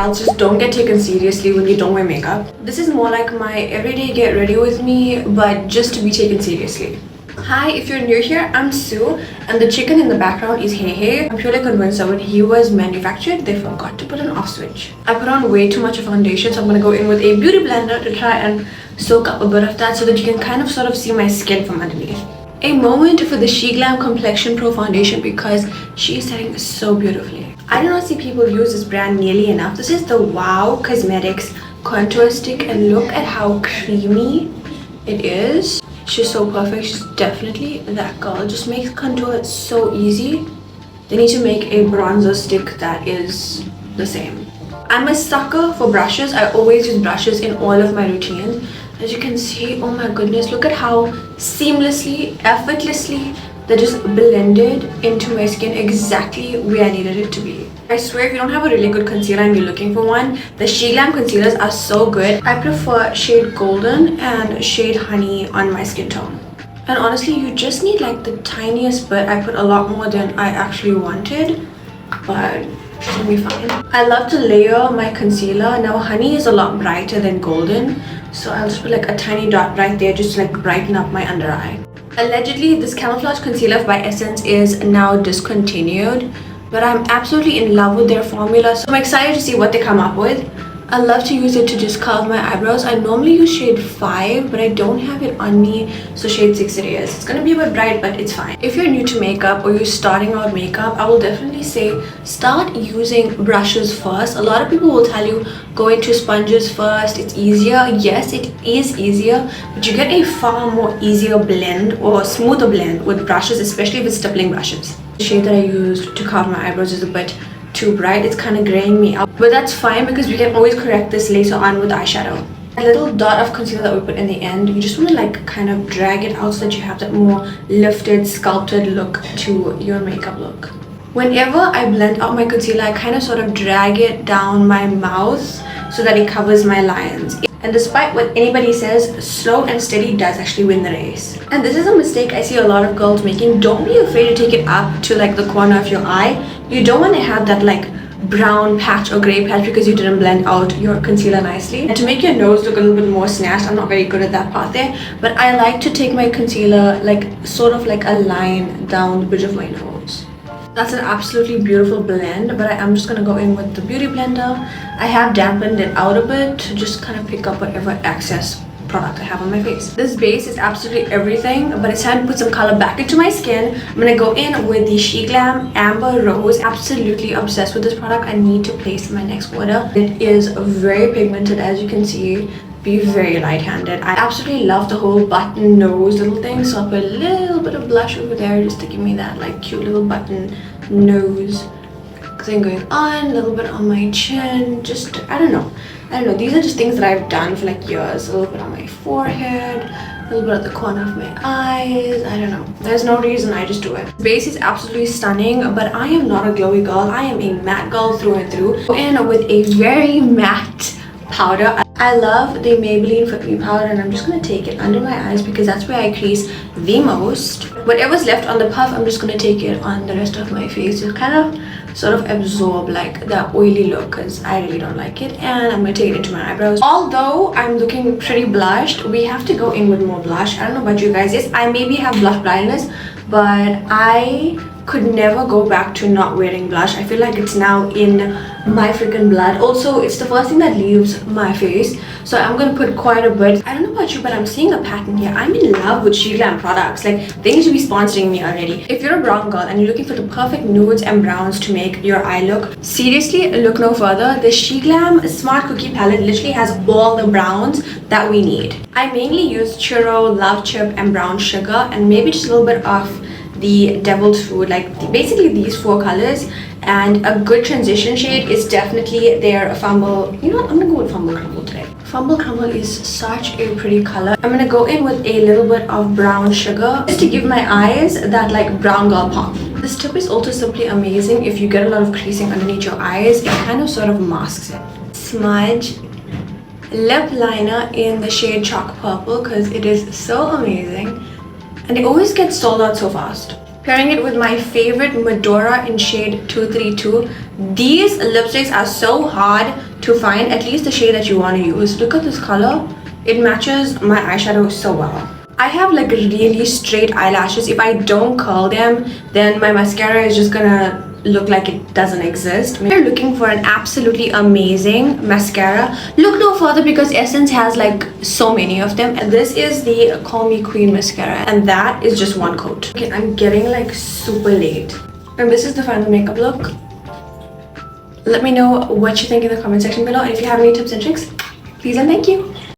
else, just don't get taken seriously when you don't wear makeup. This is more like my everyday get ready with me, but just to be taken seriously. Hi, if you're new here, I'm Sue, and the chicken in the background is Hey Hey. I'm purely convinced that when he was manufactured, they forgot to put an off switch. I put on way too much of foundation, so I'm gonna go in with a beauty blender to try and soak up a bit of that so that you can kind of sort of see my skin from underneath. A moment for the GRWM Complexion Pro foundation because she is setting so beautifully. I do not see people use this brand nearly enough. This is the Wow Cosmetics contour stick, and look at how creamy it is. She's so perfect. She's definitely that girl. Just makes contour so easy. They need to make a bronzer stick that is the same. I'm a sucker for brushes. I always use brushes in all of my routines. As you can see, oh my goodness, look at how seamlessly, effortlessly they just blended into my skin exactly where I needed it to be. I swear, if you don't have a really good concealer and you're looking for one, the GRWM concealers are so good. I prefer shade Golden and shade Honey on my skin tone. And honestly, you just need like the tiniest bit. I put a lot more than I actually wanted, but it's gonna be fine. I love to layer my concealer. Now Honey is a lot brighter than Golden, so I'll just put like a tiny dot right there just to like brighten up my under eye. Allegedly, this Camouflage Concealer by Essence is now discontinued, but I'm absolutely in love with their formula, so I'm excited to see what they come up with. I love to use it to just curve my eyebrows. I normally use shade 5, but I don't have it on me, so shade 6 it is. It's gonna be a bit bright, but it's fine. If you're new to makeup or you're starting out makeup, I will definitely say start using brushes first. A lot of people will tell you go into sponges first, it's easier. Yes, it is easier, but you get a far more easier blend or smoother blend with brushes, especially if it's stippling brushes. The shade that I used to carve my eyebrows is a bit too bright. It's kind of graying me out, but that's fine because we can always correct this later on with eyeshadow. A little dot of concealer that we put in the end, you just want to like kind of drag it out so that you have that more lifted, sculpted look to your makeup look. Whenever I blend out my concealer, I kind of sort of drag it down my mouth so that it covers my lines. And despite what anybody says, slow and steady does actually win the race. And this is a mistake I see a lot of girls making. Don't be afraid to take it up to like the corner of your eye. You don't want to have that like brown patch or gray patch because you didn't blend out your concealer nicely. And to make your nose look a little bit more snatched, I'm not very good at that part there, but I like to take my concealer like sort of like a line down the bridge of my nose. That's an absolutely beautiful blend, but I am just gonna go in with the beauty blender. I have dampened it out a bit to just kind of pick up whatever excess product I have on my face. This base is absolutely everything, but it's time to put some color back into my skin. I'm gonna go in with the GRWM Amber Rose. Absolutely obsessed with this product. I need to place my next order. It is very pigmented, as you can see. Be very light-handed. I absolutely love the whole button nose little thing, so I'll put a little bit of blush over there just to give me that like cute little button nose thing going on. A little bit on my chin, just I don't know, these are just things that I've done for like years. A little bit on my forehead, a little bit at the corner of my eyes. I don't know, there's no reason, I just do it. The base is absolutely stunning, but I am not a glowy girl. I am a matte girl through and through. Go in with a very matte powder. I love the Maybelline Fit Me powder, and I'm just going to take it under my eyes because that's where I crease the most. Whatever's left on the puff, I'm just going to take it on the rest of my face to kind of sort of absorb like that oily look because I really don't like it. And I'm going to take it into my eyebrows. Although I'm looking pretty blushed, we have to go in with more blush. I don't know about you guys. Yes, I maybe have blush blindness, but I could never go back to not wearing blush. I feel like it's now in my freaking blood. Also, it's the first thing that leaves my face, so I'm gonna put quite a bit. I don't know about you, but I'm seeing a pattern here. I'm in love with GRWM products. Like, they need to be sponsoring me already. If you're a brown girl and you're looking for the perfect nudes and browns to make your eye look, seriously, look no further. The GRWM Smart Cookie palette literally has all the browns that we need. I mainly use churro, love chip, and brown sugar, and maybe just a little bit of the devil's food, like basically these 4 colors. And a good transition shade is definitely their Fumble. You know what, I'm gonna go with Fumble Crumble today. Fumble Crumble is such a pretty color. I'm gonna go in with a little bit of brown sugar just to give my eyes that like brown girl pop. This tip is also simply amazing if you get a lot of creasing underneath your eyes. It kind of sort of masks it. Smudge lip liner in the shade Chalk Purple because it is so amazing. And it always gets sold out so fast. Pairing it with my favorite Medora in shade 232. These lipsticks are so hard to find, at least the shade that you want to use. Look at this color. It matches my eyeshadow so well. I have like really straight eyelashes. If I don't curl them, then my mascara is just gonna look like it doesn't exist. If you're looking for an absolutely amazing mascara, look no further because Essence has like so many of them. And this is the Call Me Queen mascara, and that is just one coat. Okay, I'm getting like super late. And this is the final makeup look. Let me know what you think in the comment section below, and if you have any tips and tricks, please and thank you.